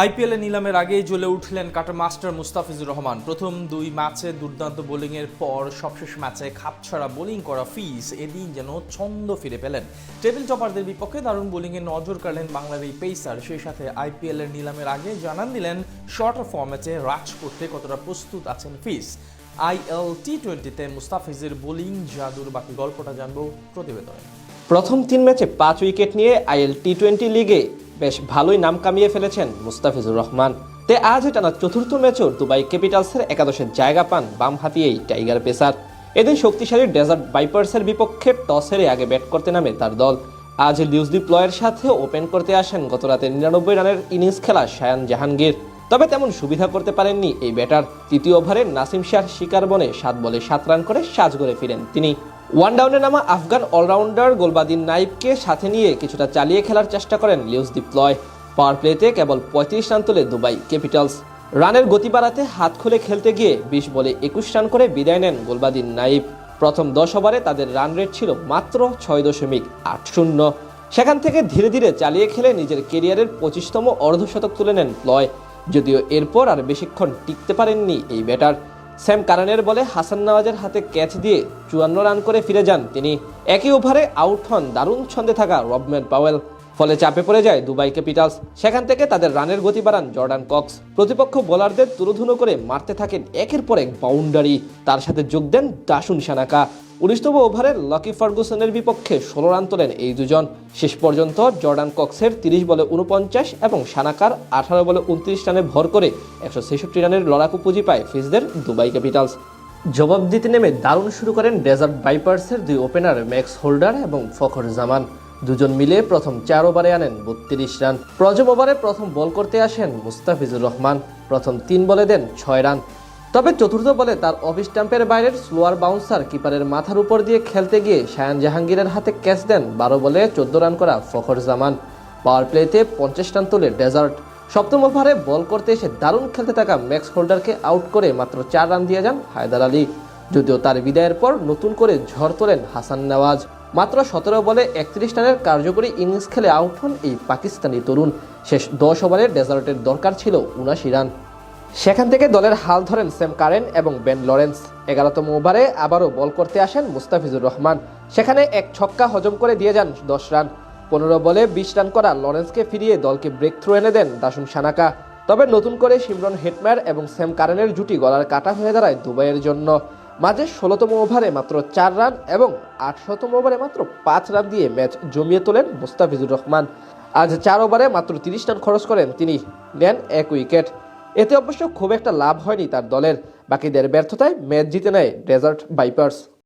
আইপিএলে নিলামের আগেই জ্বলে উঠলেন কাটা মাস্টার মুস্তাফিজুর রহমান। প্রথম দুই ম্যাচে দুর্দান্ত বোলিংয়ের পর সবশেষ ম্যাচে খাপছাড়া বোলিং করা ফিজ এদিন যেন ছন্দ ফিরে পেলেন। টেবিল টপারদের বিপক্ষে দারুণ বোলিংয়ে নজর কাড়লেন বাংলার এই পেসার। সেই সাথে আইপিএলের নিলামের আগে জানান দিলেন শর্টার ফরম্যাটে রাজ করতে কতটা প্রস্তুত আছেন ফিজ। আইএল টি20তে মুস্তাফিজের বোলিং জাদুর বাকি গল্পটা জানবো প্রতিবেদনে। প্রথম ৩ ম্যাচে ৫ উইকেট নিয়ে আইএল টি20 লিগে বেশ ভালোই নাম কামিয়ে ফেলেছেন মুস্তাফিজুর রহমান। তে আজ টানা চতুর্থ ম্যাচও দুবাই ক্যাপিটালসের একাদশের জায়গা পান বাম হাতি এই টাইগার পেসার। এদিন শক্তিশালী ডেজার্ট ভাইপার্সের বিপক্ষে টস হেরে আগে ব্যাট করতে নামে তার দল। আজ লিউসলি প্লয়ের সাথে ওপেন করতে আসেন গতরাতে ৯৯ রানের ইনিংস খেলা শায়ান জাহাঙ্গীর। তবে তেমন সুবিধা করতে পারেননি এই ব্যাটার। তৃতীয় ওভারে নাসিম শাহর শিকার বনে ৭ বলে ৭ রান করে সাজঘরে ফিরেন তিনি। ওয়ান ডাউনে নামা আফগান অলরাউন্ডার গোলবাদিন নাইবকে সাথে নিয়ে কিছুটা চালিয়ে খেলার চেষ্টা করেন লিউসলি প্লয়। পাওয়ার প্লেতে কেবল ৩৫ রান তোলে দুবাই ক্যাপিটালস। রানের গতি বাড়াতে হাত খুলে খেলতে গিয়ে ২০ বলে ২১ রান করে বিদায় নেন গোলবাদিন নাইব। প্রথম ১০ ওভারে তাদের রান রেট ছিল মাত্র ৬.৮০। সেখান থেকে ধীরে ধীরে চালিয়ে খেলে নিজের কেরিয়ারের ২৫তম অর্ধশতক তুলে নেন প্লয়। যদিও এরপর আর বেশিক্ষণ টিকতে পারেননি এই ব্যাটার। স্যাম কারানের বলে হাসান নওয়াজের হাতে ক্যাচ দিয়ে ৫৪ রান করে ফিরে যান তিনি। একই ওভারে আউট হন দারুণ ছন্দে থাকা রবম্যান পাওয়েল। ফলে চাপে পড়ে যায় দুবাই ক্যাপিটালস। সেখান থেকে তাদের রানের গতি বাড়ান জর্ডান কক্স। প্রতিপক্ষ বোলারদের তুলোধুনো করে মারতে থাকেন একের পর এক বাউন্ডারি। তার সাথে যোগ দেন দাসুন সানাকা। ১৯তম ওভারে লকি ফার্গুসনের বিপক্ষে ১৬ রান তোলেন এই দুজন। শেষ পর্যন্ত জর্ডান কক্সের ৩০ বলে ৪৯ এবং সানাকার ১৮ বলে ২৯ রানে ভর করে ১৬৬ রানের লড়াকু পুঁজি পায় ফিজদের দুবাই ক্যাপিটালস। জবাব দিতে নেমে দারুণ শুরু করেন ডেজার্ট ভাইপার্সের দুই ওপেনার ম্যাক্স হোল্ডার এবং ফখর জামান। দুজন মিলে প্রথম ৪ ওভারে আনেন ৩২ রান। প্রথম ওভারে প্রথম বল করতে আসেন মুস্তাফিজুর রহমান। প্রথম ৩ বলে দেন ৬ রান। তবে চতুর্থ বলে তার অফ স্টাম্পের বাইরের স্লোয়ার বাউন্সার কিপারের মাথার উপর দিয়ে খেলতে গিয়ে শায়ান জাহাঙ্গীরের হাতে ক্যাচ দেন ১২ বলে ১৪ রান করা ফখর জামান। পাওয়ার প্লেতে ৫০ রান তোলে ডেজার্ট। সপ্তম ওভারে বল করতে এসে দারুণ খেলতে থাকা ম্যাক্স হোল্ডারকে আউট করে মাত্র ৪ রান দিয়ে যান হায়দার আলী। যদিও তার বিদায়ের পর নতুন করে ঝড় তোলেন হাসান নওয়াজ। মাত্র ১৭ বলে ৩১ রানের কার্যকরী ইনিংস খেলে আউট হন এই পাকিস্তানি তরুণ। শেষ ১০ ওভারে ডেজার্টের দরকার ছিল ৭৯ রান। সেখান থেকে দলের হাল ধরেন স্যাম কারেন এবং বেন লরেন্স। ১১তম ওভারে আবারও বল করতে আসেন মুস্তাফিজুর রহমান। সেখানে এক ছক্কা হজম করে দিয়ে যান ১০ রান। ১৫ বলে ২০ রান করা লরেন্সকে ফিরিয়ে দলকে ব্রেক থ্রু এনে দেন দাসুন সানাকা। তবে নতুন করে শিমরন হেটমায়ার এবং স্যাম কারেনের জুটি গলার কাটা হয়ে দাঁড়ায় দুবাইয়ের জন্য। মাঝে ১৬তম ওভারে মাত্র ৪ রান এবং ১৮তম ওভারে মাত্র ৫ রান দিয়ে ম্যাচ জমিয়ে তোলেন মুস্তাফিজুর রহমান। আজ ৪ ওভারে মাত্র ৩০ রান খরচ করেন তিনি, নেন ১ উইকেট। এতে অবশ্য খুব একটা লাভ হয়নি তার দলের। বাকিদের ব্যর্থতায় ম্যাচ জিতে নেয় ডেজার্ট ভাইপার্স।